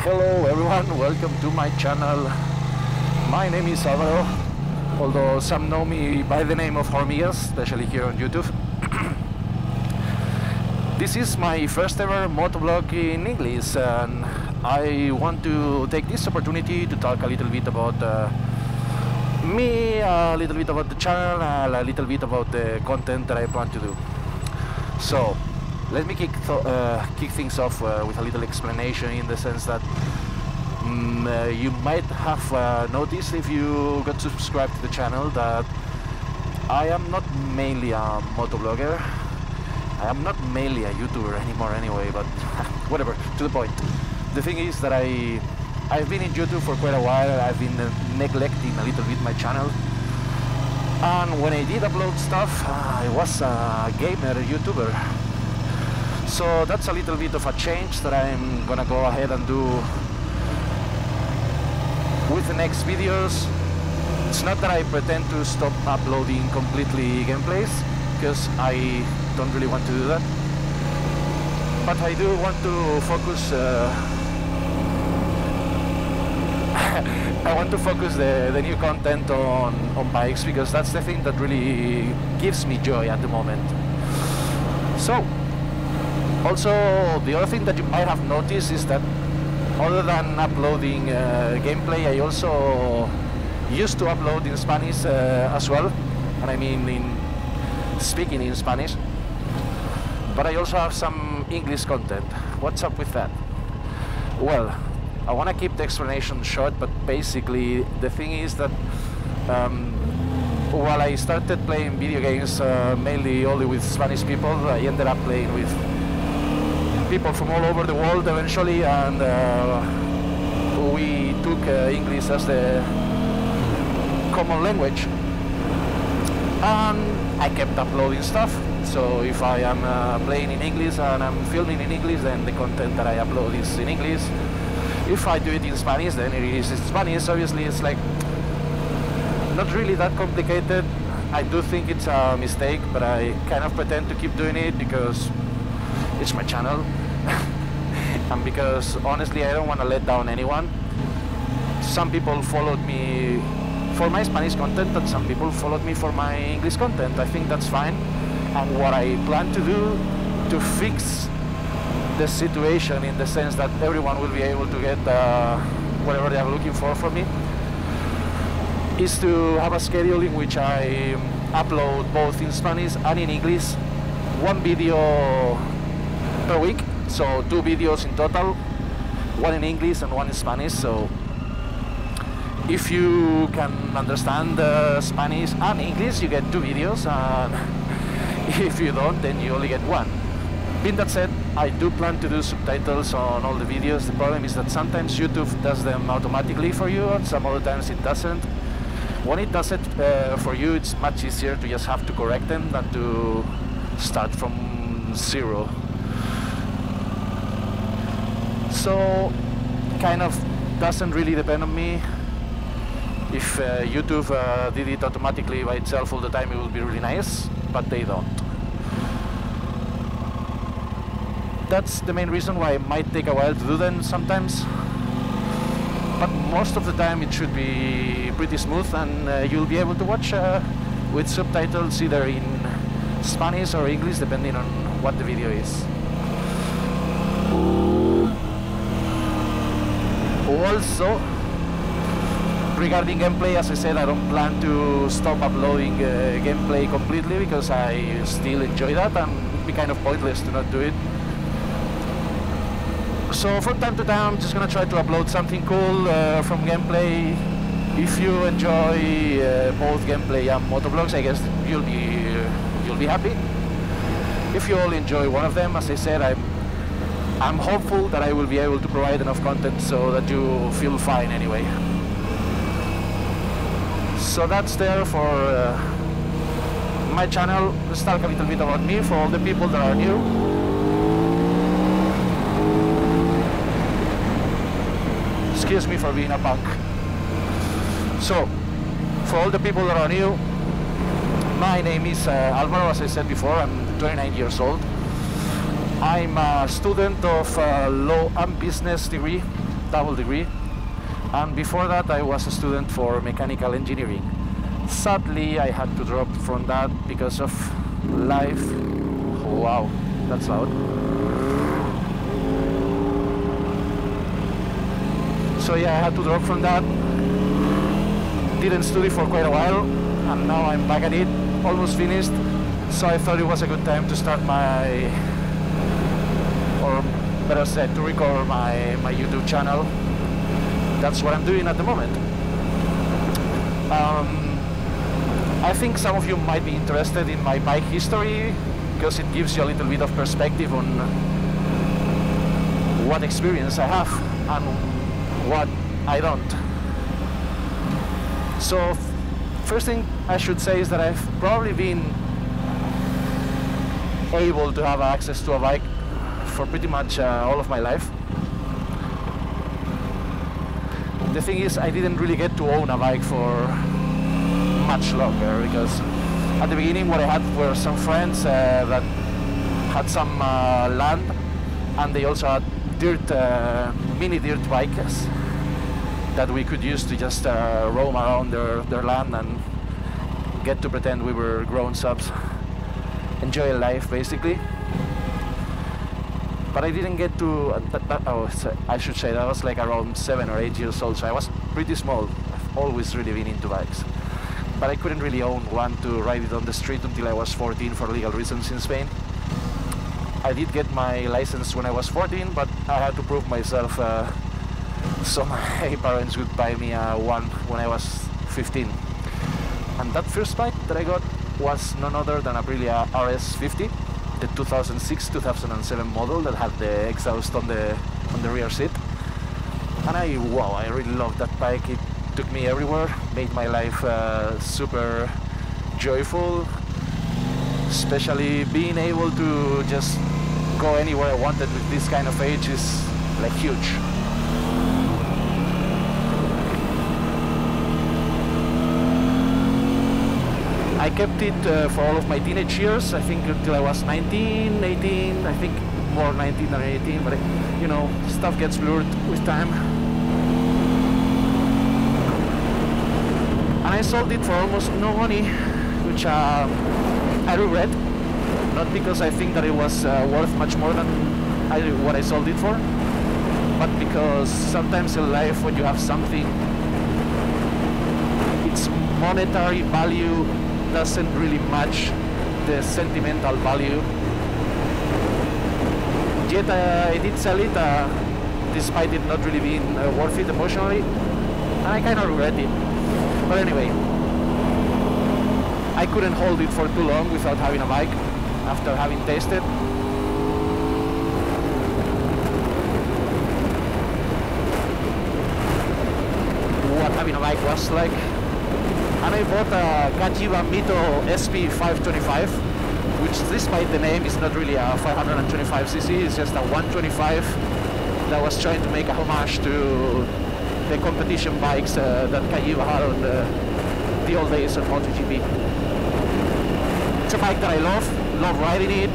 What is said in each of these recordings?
Hello everyone, welcome to my channel. My name is Alvaro, although some know me by the name of HormigaZ, especially here on YouTube. This is my first ever motovlog in English, and I want to take this opportunity to talk a little bit about me, a little bit about the channel, and a little bit about the content that I plan to do. So let me kick things off with a little explanation, in the sense that you might have noticed, if you got subscribed to the channel, that I am not mainly a motovlogger. I am not mainly a YouTuber anymore anyway, but whatever, to the point. The thing is that I've been in YouTube for quite a while. I've been neglecting a little bit my channel, and when I did upload stuff, I was a gamer YouTuber. So that's a little bit of a change that I'm gonna go ahead and do with the next videos. It's not that I pretend to stop uploading completely gameplays, because I don't really want to do that, but I do want to focus I want to focus the new content on bikes, because that's the thing that really gives me joy at the moment. So also, the other thing that you might have noticed is that other than uploading gameplay, I also used to upload in Spanish as well, and I mean speaking in Spanish, but I also have some English content. What's up with that? Well, I want to keep the explanation short, but basically the thing is that while I started playing video games mainly only with Spanish people, I ended up playing with people from all over the world eventually, and we took English as the common language, and I kept uploading stuff. So if I am playing in English and I'm filming in English, then the content that I upload is in English. If I do it in Spanish, then it is in Spanish. Obviously, it's like not really that complicated. I do think it's a mistake, but I kind of pretend to keep doing it because it's my channel. And because honestly I don't want to let down anyone. Some people followed me for my Spanish content, and some people followed me for my English content. I think that's fine, and what I plan to do to fix the situation, in the sense that everyone will be able to get whatever they are looking for from me, is to have a schedule in which I upload both in Spanish and in English, one video per week. So 2 videos in total, one in English and one in Spanish. So if you can understand Spanish and English, you get 2 videos, and if you don't, then you only get 1. Being that said, I do plan to do subtitles on all the videos. The problem is that sometimes YouTube does them automatically for you, and some other times it doesn't. When it does it for you, it's much easier to just have to correct them than to start from zero. So kind of doesn't really depend on me. If YouTube did it automatically by itself all the time, it would be really nice, but they don't. That's the main reason why it might take a while to do them sometimes, but most of the time it should be pretty smooth, and you'll be able to watch with subtitles either in Spanish or English, depending on what the video is. Also, regarding gameplay, as I said, I don't plan to stop uploading gameplay completely, because I still enjoy that, and it'd be kind of pointless to not do it. So from time to time, I'm just gonna try to upload something cool from gameplay. If you enjoy both gameplay and motovlogs, I guess you'll be happy. If you all enjoy one of them, as I said, I'm hopeful that I will be able to provide enough content so that you feel fine anyway. So that's there for my channel. Let's talk a little bit about me for all the people that are new. Excuse me for being a punk. So, for all the people that are new, my name is Alvaro, as I said before. I'm 29 years old. I'm a student of law and business degree double degree, and before that I was a student for mechanical engineering. Sadly, I had to drop from that because of life. Oh, wow, that's loud. So yeah, I had to drop from that. Didn't study for quite a while, and now I'm back at it, almost finished. So I thought it was a good time to start my, or better said, to record my YouTube channel. That's what I'm doing at the moment. I think some of you might be interested in my bike history, because it gives you a little bit of perspective on what experience I have and what I don't. So first thing I should say is that I've probably been able to have access to a bike for pretty much all of my life. The thing is, I didn't really get to own a bike for much longer, because at the beginning what I had were some friends that had some land, and they also had mini dirt bikes that we could use to just roam around their land and get to pretend we were grown-ups, enjoy life basically. But I didn't get to, I should say that I was like around 7 or 8 years old, so I was pretty small. I've always really been into bikes. But I couldn't really own one to ride it on the street until I was 14 for legal reasons in Spain. I did get my license when I was 14, but I had to prove myself, so my parents would buy me one when I was 15. And that first bike that I got was none other than Aprilia RS 50, the 2006-2007 model that had the exhaust on the rear seat. And I really loved that bike. It took me everywhere, made my life super joyful, especially being able to just go anywhere I wanted with this kind of age is like huge. I kept it for all of my teenage years, I think until I was 19, 18, I think more 19 than 18, but you know, stuff gets blurred with time. And I sold it for almost no money, which I regret. Not because I think that it was worth much more than what I sold it for, but because sometimes in life when you have something, its monetary value doesn't really match the sentimental value. Yet I did sell it, despite it not really being worth it emotionally, and I kind of regret it. But anyway, I couldn't hold it for too long without having a bike after having tasted. What having a bike was like. And I bought a Gajiba Mito SP525, which despite the name is not really a 525cc, it's just a 125 that was trying to make a homage to the competition bikes that Gajiba had on the old days of MotoGP. It's a bike that I love riding it,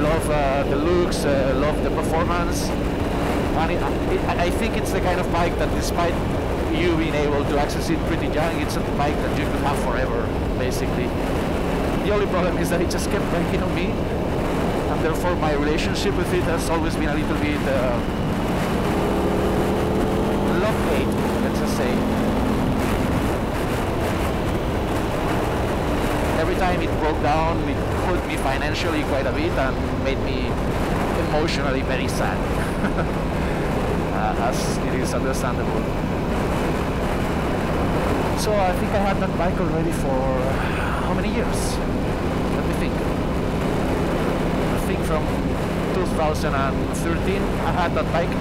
love the looks, love the performance, and I think it's the kind of bike that despite you being able to access it pretty young, it's a bike that you could have forever, basically. The only problem is that it just kept breaking on me, and therefore my relationship with it has always been a little bit love-hate, let's just say. Every time it broke down, it hurt me financially quite a bit and made me emotionally very sad, as it is understandable. So I think I had that bike already for how many years? Let me think. I think from 2013 I had that bike.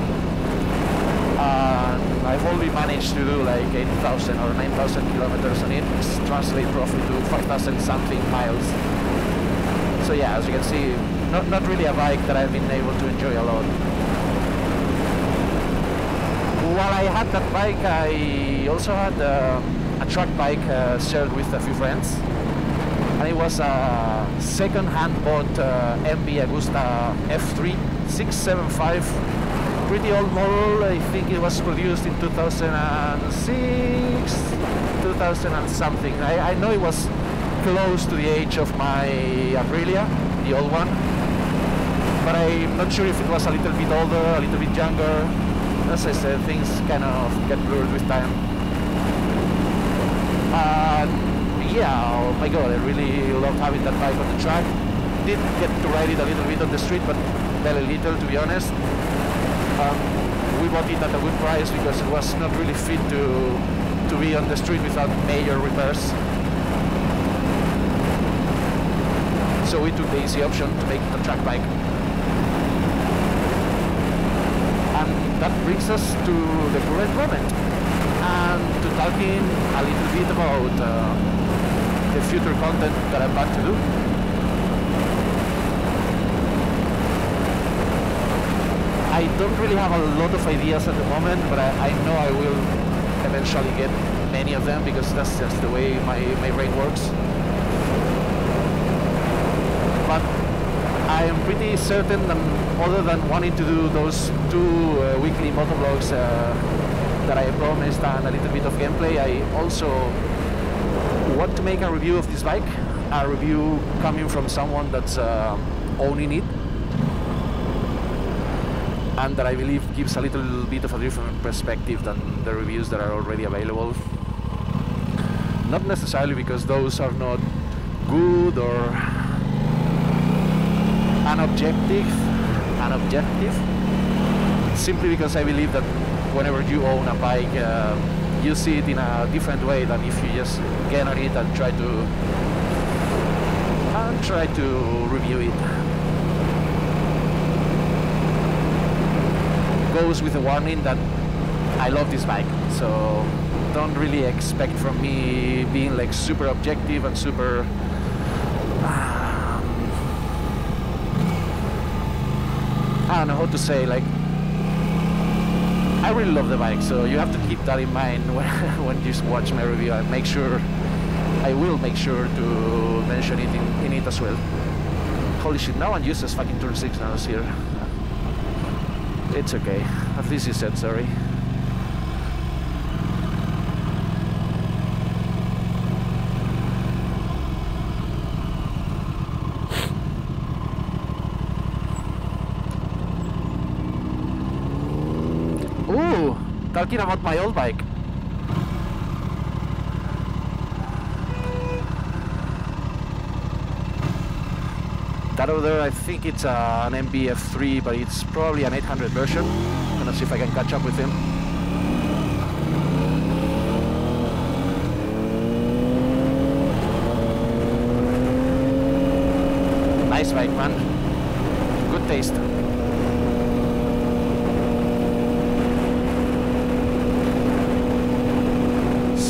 And I've only managed to do like 8,000 or 9,000 kilometers on it, which translates roughly to 5,000 something miles. So yeah, as you can see, not really a bike that I've been able to enjoy a lot. While I had that bike, I also had a track bike shared with a few friends, and it was a second-hand bought MV Agusta F3 675 pretty old model. I think it was produced in 2006, 2000 and something. I know it was close to the age of my Aprilia, the old one, but I'm not sure if it was a little bit older, a little bit younger. As I said, things kind of get blurred with time. Yeah, oh my god, I really loved having that bike on the track. Did get to ride it a little bit on the street, but very little, to be honest. We bought it at a good price because it was not really fit to be on the street without major repairs. So we took the easy option to make it a track bike. And that brings us to the current moment, and to talking a little bit about the future content that I'm about to do. I don't really have a lot of ideas at the moment, but I know I will eventually get many of them, because that's just the way my brain works. But I am pretty certain that other than wanting to do those 2 weekly motovlogs that I promised and a little bit of gameplay, I also want to make a review of this bike, a review coming from someone that's owning it, and that I believe gives a little bit of a different perspective than the reviews that are already available. Not necessarily because those are not good or unobjective, simply because I believe that whenever you own a bike, you see it in a different way than if you just get on it and try to review it. Goes with a warning that I love this bike, so don't really expect from me being like super objective and super I don't know how to say, like, I really love the bike, so you have to keep that in mind when you watch my review, and I will make sure to mention it in it as well. Holy shit, no one uses fucking turn signals here. It's okay, at least you said sorry. Ooh, talking about my old bike. That over there, I think it's an MBF3, but it's probably an 800 version. I'm gonna see if I can catch up with him. Nice bike, man. Good taste.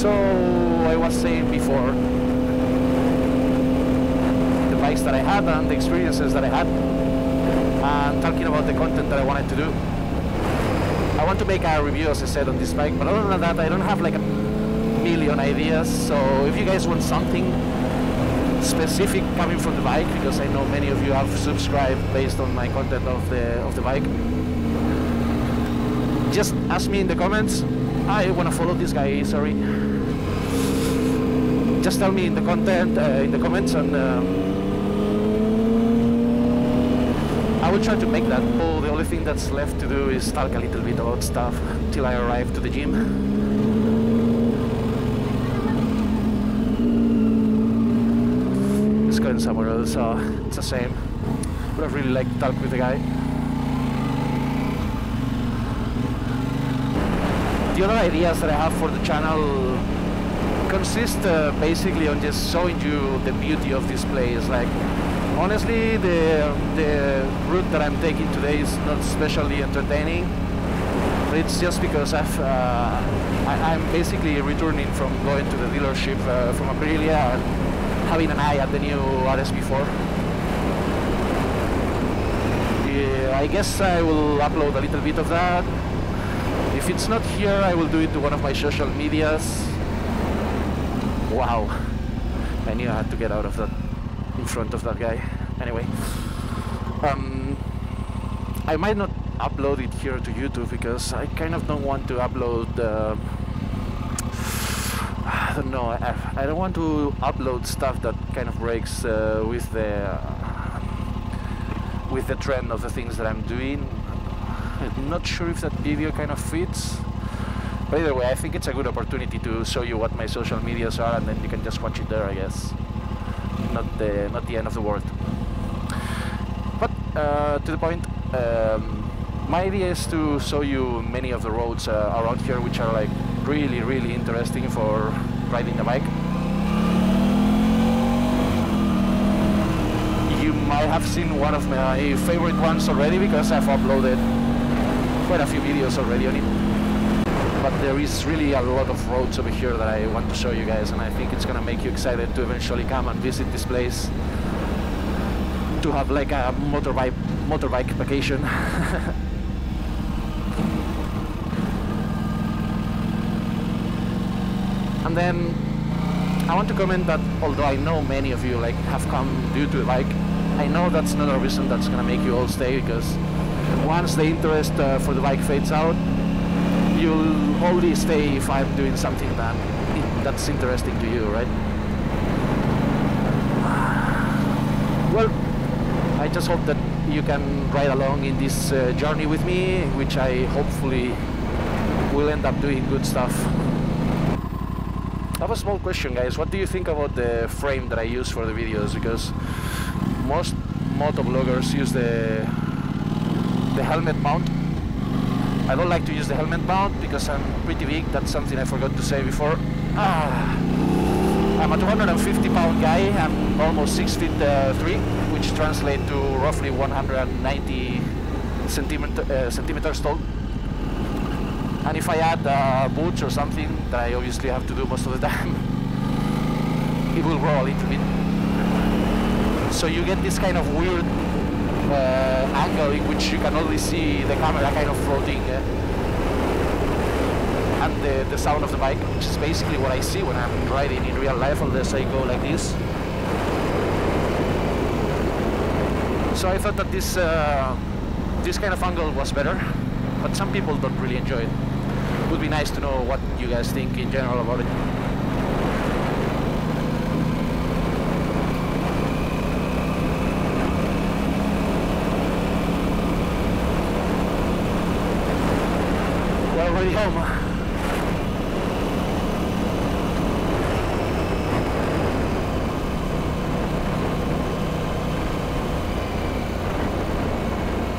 So, I was saying before, bikes that I had and the experiences that I had, and talking about the content that I wanted to do. I want to make a review, as I said, on this bike, but other than that I don't have like a million ideas. So if you guys want something specific coming from the bike, because I know many of you have subscribed based on my content of the bike, just ask me in the comments. I want to follow this guy, sorry. Just tell me in the comments, and I will try to make that. Oh, the only thing that's left to do is talk a little bit about stuff till I arrive to the gym. It's going somewhere else, so it's the same. But I'd really like to talk with the guy. The other ideas that I have for the channel consist basically on just showing you the beauty of this place. Like, honestly, the route that I'm taking today is not especially entertaining, but it's just because I'm basically returning from going to the dealership from Aprilia and having an eye at the new RS4. I guess I will upload a little bit of that. If it's not here, I will do it to one of my social medias. Wow, I knew I had to get out of that, in front of that guy. Anyway, I might not upload it here to YouTube because I kind of don't want to upload I don't know, I don't want to upload stuff that kind of breaks with the trend of the things that I'm doing. I'm not sure if that video kind of fits, but either way I think it's a good opportunity to show you what my social medias are, and then you can just watch it there, I guess. Not the end of the world. But to the point, my idea is to show you many of the roads around here, which are like really interesting for riding the bike. You might have seen one of my favorite ones already because I've uploaded quite a few videos already on it. But there is really a lot of roads over here that I want to show you guys, and I think it's gonna make you excited to eventually come and visit this place, to have like a motorbike vacation. And then I want to comment that although I know many of you like have come due to the bike, I know that's not a reason that's gonna make you all stay, because once the interest for the bike fades out, you'll only stay if I'm doing something that's interesting to you, right? Well, I just hope that you can ride along in this journey with me, which I hopefully will end up doing good stuff. I have a small question, guys. What do you think about the frame that I use for the videos? Because most motovloggers use the helmet mount. I don't like to use the helmet mount because I'm pretty big. That's something I forgot to say before. I'm a 250-pound guy. I'm almost 6 feet 3, which translates to roughly 190 centimeters tall. And if I add boots or something that I obviously have to do most of the time, it will grow a little bit. So you get this kind of weird angle in which you can only see the camera kind of floating and the sound of the bike, which is basically what I see when I'm riding in real life, unless I go like this. So I thought that this kind of angle was better, but some people don't really enjoy it. It would be nice to know what you guys think in general about it. We're already home.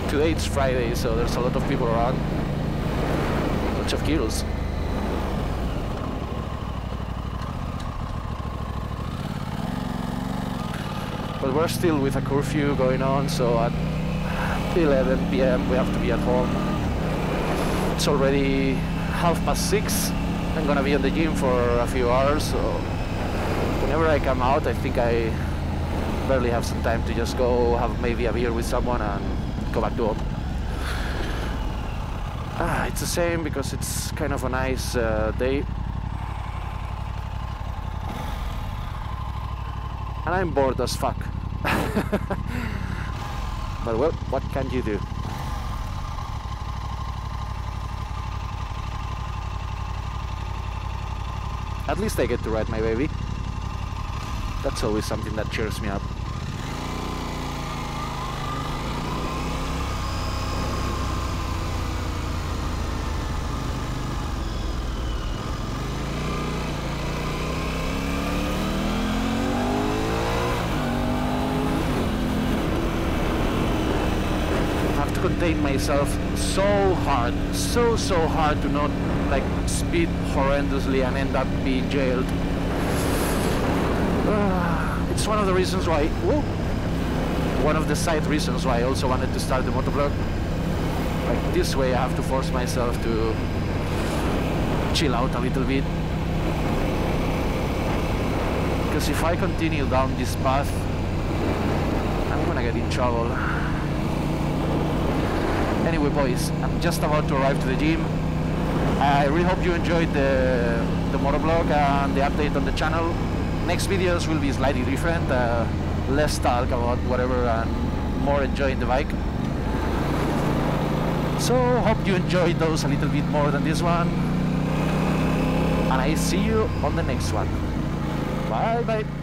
Today it's Friday, so there's a lot of people around. Lots of kilos. But we're still with a curfew going on, so at 11 p.m. we have to be at home. It's already 6:30. I'm gonna be in the gym for a few hours, so whenever I come out, I think I barely have some time to just go have maybe a beer with someone and go back to home. It's the same because it's kind of a nice day. And I'm bored as fuck. But well, what can you do? At least I get to ride my baby. That's always something that cheers me up. Contain myself so hard, so hard to not like speed horrendously and end up being jailed. It's one of the reasons why, one of the side reasons why I also wanted to start the motovlog. Like this way I have to force myself to chill out a little bit. Because if I continue down this path, I'm gonna get in trouble. Anyway, boys, I'm just about to arrive to the gym. I really hope you enjoyed the motovlog and the update on the channel. Next videos will be slightly different, less talk about whatever and more enjoying the bike. So hope you enjoyed those a little bit more than this one, and I see you on the next one. Bye bye.